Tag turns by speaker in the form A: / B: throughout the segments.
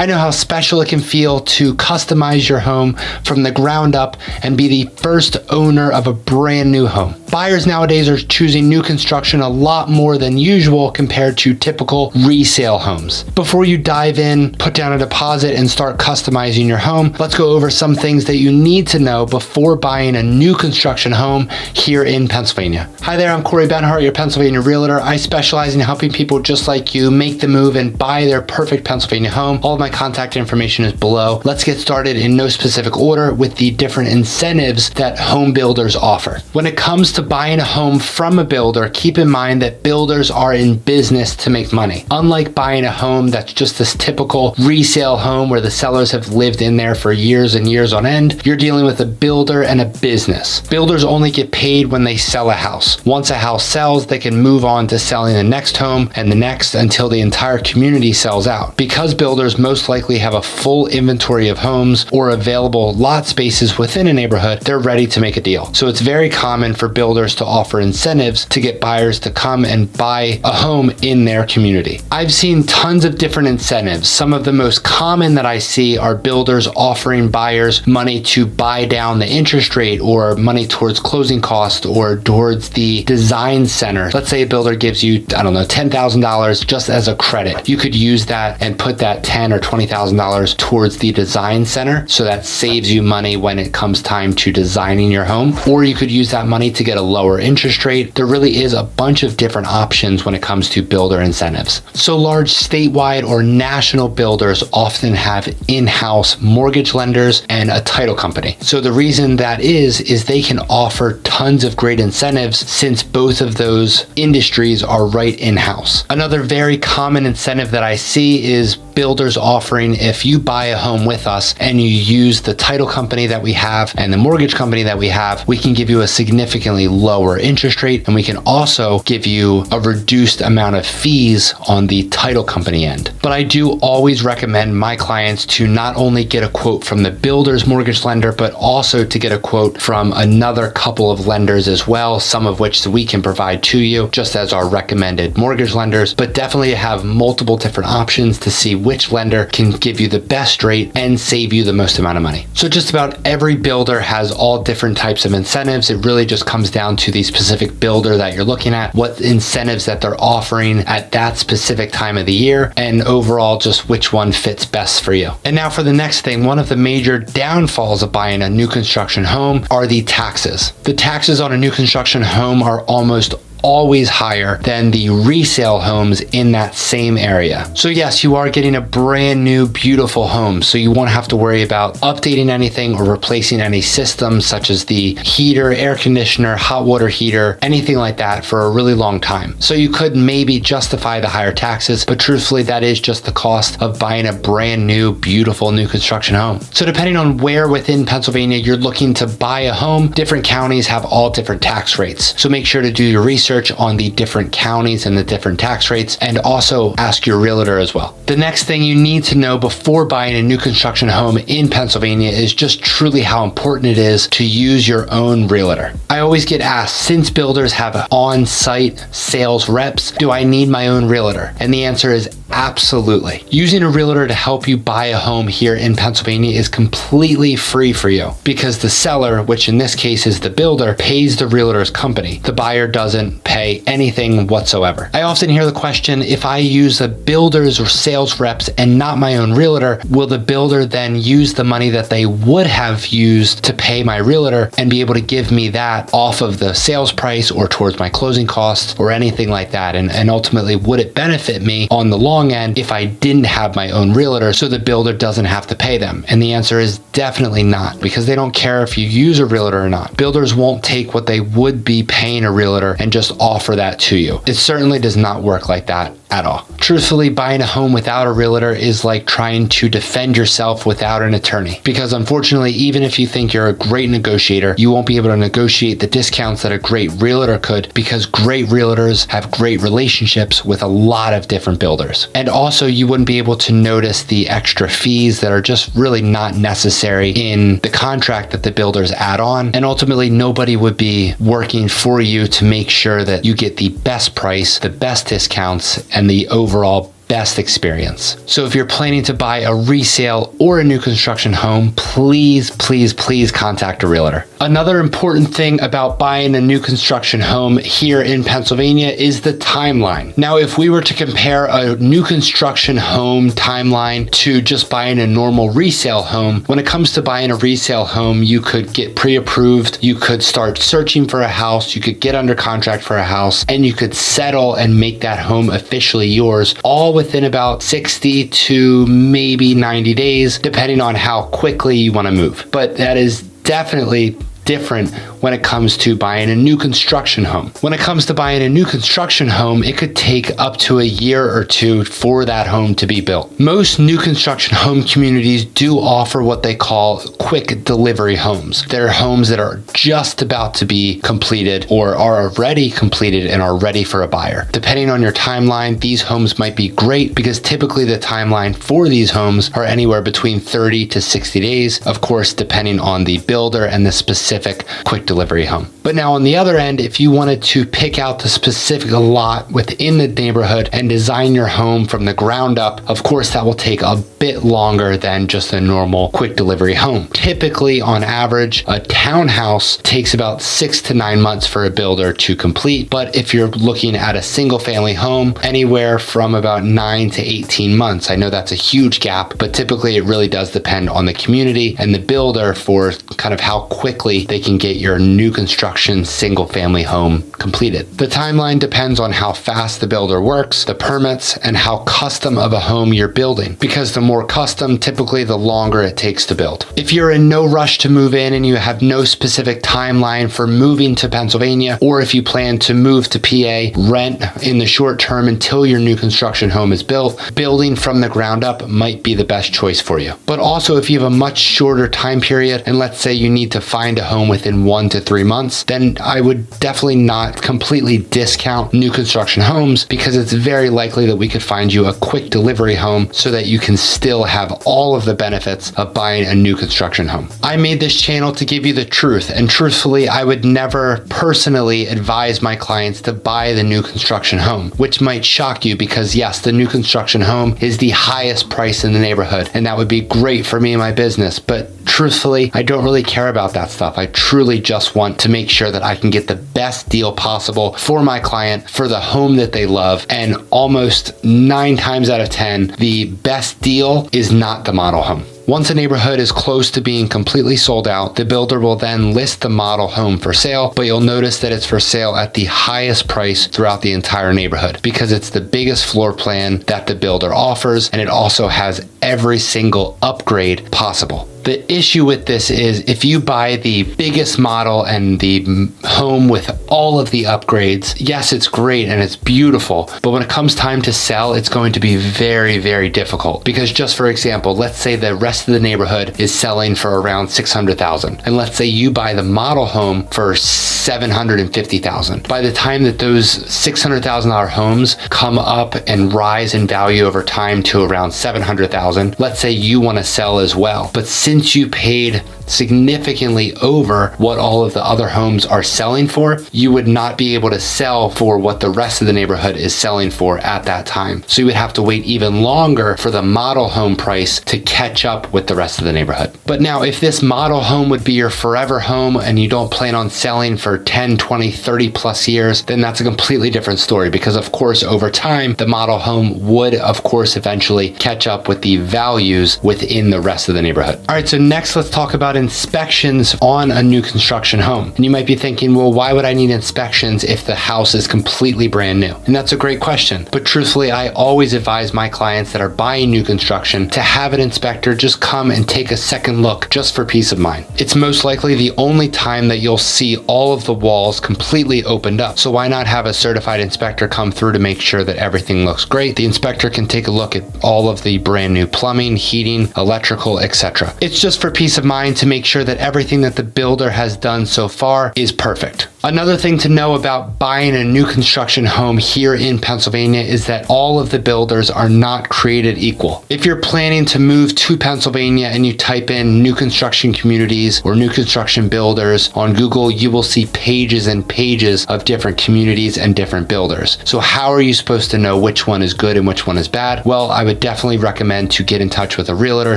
A: I know how special it can feel to customize your home from the ground up and be the first owner of a brand new home. Buyers nowadays are choosing new construction a lot more than usual compared to typical resale homes. Before you dive in, put down a deposit and start customizing your home, let's go over some things that you need to know before buying a new construction home here in Pennsylvania. Hi there, I'm Corey Benhart, your Pennsylvania realtor. I specialize in helping people just like you make the move and buy their perfect Pennsylvania home. All of my contact information is below. Let's get started in no specific order with the different incentives that home builders offer. When it comes to buying a home from a builder, keep in mind that builders are in business to make money. Unlike buying a home that's just this typical resale home where the sellers have lived in there for years and years on end, you're dealing with a builder and a business. Builders only get paid when they sell a house. Once a house sells, they can move on to selling the next home and the next until the entire community sells out. Because builders most likely have a full inventory of homes or available lot spaces within a neighborhood, they're ready to make a deal. So it's very common for builders to offer incentives to get buyers to come and buy a home in their community. I've seen tons of different incentives. Some of the most common that I see are builders offering buyers money to buy down the interest rate or money towards closing costs or towards the design center. Let's say a builder gives you, $10,000 just as a credit. You could use that and put that $10,000 or $20,000 towards the design center. So that saves you money when it comes time to designing your home. Or you could use that money to get a lower interest rate. There really is a bunch of different options when it comes to builder incentives. So large statewide or national builders often have in-house mortgage lenders and a title company. So the reason that is they can offer tons of great incentives since both of those industries are right in-house. Another very common incentive that I see is builders offering, if you buy a home with us and you use the title company that we have and the mortgage company that we have, we can give you a significantly lower interest rate, and we can also give you a reduced amount of fees on the title company end. But I do always recommend my clients to not only get a quote from the builder's mortgage lender, but also to get a quote from another couple of lenders as well, some of which we can provide to you just as our recommended mortgage lenders, but definitely have multiple different options to see which lender can give you the best rate and save you the most amount of money. So just about every builder has all different types of incentives. It really just comes down to the specific builder that you're looking at, what incentives that they're offering at that specific time of the year, and overall just which one fits best for you. And now for the next thing, one of the major downfalls of buying a new construction home are the taxes. The taxes on a new construction home are almost always higher than the resale homes in that same area. So yes, you are getting a brand new, beautiful home. So you won't have to worry about updating anything or replacing any systems such as the heater, air conditioner, hot water heater, anything like that for a really long time. So you could maybe justify the higher taxes, but truthfully, that is just the cost of buying a brand new, beautiful new construction home. So depending on where within Pennsylvania you're looking to buy a home, different counties have all different tax rates. So make sure to do your research on the different counties and the different tax rates, and also ask your realtor as well. The next thing you need to know before buying a new construction home in Pennsylvania is just truly how important it is to use your own realtor. I always get asked, since builders have on-site sales reps, do I need my own realtor? And the answer is absolutely. Using a realtor to help you buy a home here in Pennsylvania is completely free for you because the seller, which in this case is the builder, pays the realtor's company. The buyer doesn't pay anything whatsoever. I often hear the question, if I use a builder's or sales reps and not my own realtor, will the builder then use the money that they would have used to pay my realtor and be able to give me that off of the sales price or towards my closing costs or anything like that? And ultimately, would it benefit me on the long end if I didn't have my own realtor so the builder doesn't have to pay them? And the answer is definitely not, because they don't care if you use a realtor or not. Builders won't take what they would be paying a realtor and just offer that to you. It certainly does not work like that at all. Truthfully, buying a home without a realtor is like trying to defend yourself without an attorney, because unfortunately, even if you think you're a great negotiator, you won't be able to negotiate the discounts that a great realtor could, because great realtors have great relationships with a lot of different builders. And also, you wouldn't be able to notice the extra fees that are just really not necessary in the contract that the builders add on. And ultimately, nobody would be working for you to make sure that you get the best price, the best discounts, and the overall best experience. So if you're planning to buy a resale or a new construction home, please, please, please contact a realtor. Another important thing about buying a new construction home here in Pennsylvania is the timeline. Now, if we were to compare a new construction home timeline to just buying a normal resale home, when it comes to buying a resale home, you could get pre-approved, you could start searching for a house, you could get under contract for a house, and you could settle and make that home officially yours, all within about 60 to maybe 90 days, depending on how quickly you want to move. But that is definitely different when it comes to buying a new construction home. When it comes to buying a new construction home, it could take up to a year or two for that home to be built. Most new construction home communities do offer what they call quick delivery homes. They're homes that are just about to be completed or are already completed and are ready for a buyer. Depending on your timeline, these homes might be great because typically the timeline for these homes are anywhere between 30 to 60 days, of course, depending on the builder and the specific quick delivery home. But now on the other end, if you wanted to pick out the specific lot within the neighborhood and design your home from the ground up, of course, that will take a bit longer than just a normal quick delivery home. Typically, on average, a townhouse takes about 6 to 9 months for a builder to complete. But if you're looking at a single family home, anywhere from about 9 to 18 months. I know that's a huge gap, but typically it really does depend on the community and the builder for kind of how quickly they can get your new construction single family home completed. The timeline depends on how fast the builder works, the permits, and how custom of a home you're building, because the more custom, typically the longer it takes to build. If you're in no rush to move in and you have no specific timeline for moving to Pennsylvania, or if you plan to move to PA, rent in the short term until your new construction home is built, building from the ground up might be the best choice for you. But also, if you have a much shorter time period, and let's say you need to find a home within 1 to 3 months, then I would definitely not completely discount new construction homes, because it's very likely that we could find you a quick delivery home so that you can still have all of the benefits of buying a new construction home. I made this channel to give you the truth, and truthfully, I would never personally advise my clients to buy the new construction home, which might shock you because yes, the new construction home is the highest price in the neighborhood, and that would be great for me and my business. But truthfully, I don't really care about that stuff. I truly just want to make sure that I can get the best deal possible for my client for the home that they love. And almost 9 times out of 10, the best deal is not the model home. Once a neighborhood is close to being completely sold out, the builder will then list the model home for sale, but you'll notice that it's for sale at the highest price throughout the entire neighborhood because it's the biggest floor plan that the builder offers, and it also has every single upgrade possible. The issue with this is if you buy the biggest model and the home with all of the upgrades, yes, it's great and it's beautiful, but when it comes time to sell, it's going to be very, very difficult. Because just for example, let's say the rest of the neighborhood is selling for around $600,000, and let's say you buy the model home for $750,000. By the time that those $600,000 homes come up and rise in value over time to around $700,000, let's say you want to sell as well, but since you paid significantly over what all of the other homes are selling for, you would not be able to sell for what the rest of the neighborhood is selling for at that time. So you would have to wait even longer for the model home price to catch up with the rest of the neighborhood. But now, if this model home would be your forever home and you don't plan on selling for 10, 20, 30 plus years, then that's a completely different story, because of course over time the model home would of course eventually catch up with the values within the rest of the neighborhood. All right, so next let's talk about inspections on a new construction home. And you might be thinking, well, why would I need inspections if the house is completely brand new? And that's a great question. But truthfully, I always advise my clients that are buying new construction to have an inspector just come and take a second look just for peace of mind. It's most likely the only time that you'll see all of the walls completely opened up. So why not have a certified inspector come through to make sure that everything looks great? The inspector can take a look at all of the brand new plumbing, heating, electrical, etc. It's just for peace of mind to make sure that everything that the builder has done so far is perfect. Another thing to know about buying a new construction home here in Pennsylvania is that all of the builders are not created equal. If you're planning to move to Pennsylvania and you type in new construction communities or new construction builders on Google, you will see pages and pages of different communities and different builders. So how are you supposed to know which one is good and which one is bad? Well, I would definitely recommend to get in touch with a realtor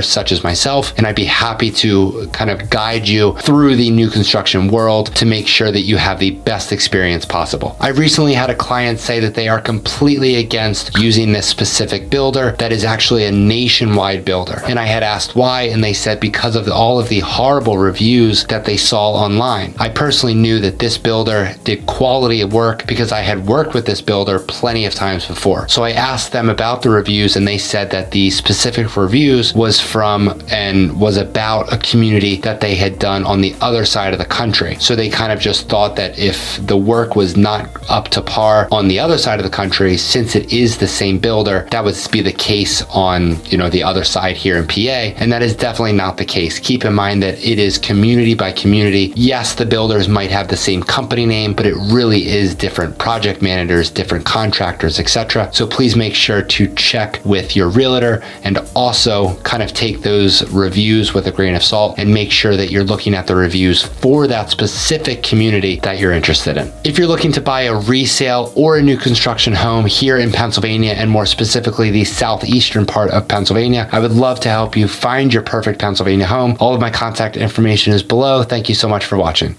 A: such as myself, and I'd be happy to kind of guide you through the new construction world to make sure that you have the best experience possible. I recently had a client say that they are completely against using this specific builder that is actually a nationwide builder. And I had asked why, and they said because of all of the horrible reviews that they saw online. I personally knew that this builder did quality of work because I had worked with this builder plenty of times before. So I asked them about the reviews, and they said that the specific reviews was from and was about a community that they had done on the other side of the country. So they kind of just thought that if the work was not up to par on the other side of the country, since it is the same builder, that would be the case on, the other side here in PA. And that is definitely not the case. Keep in mind that it is community by community. Yes, the builders might have the same company name, but it really is different project managers, different contractors, etc. So please make sure to check with your realtor and also kind of take those reviews with a grain of salt and make sure that you're looking at the reviews for that specific community that you're interested in. If you're looking to buy a resale or a new construction home here in Pennsylvania, and more specifically the southeastern part of Pennsylvania, I would love to help you find your perfect Pennsylvania home. All of my contact information is below. Thank you so much for watching.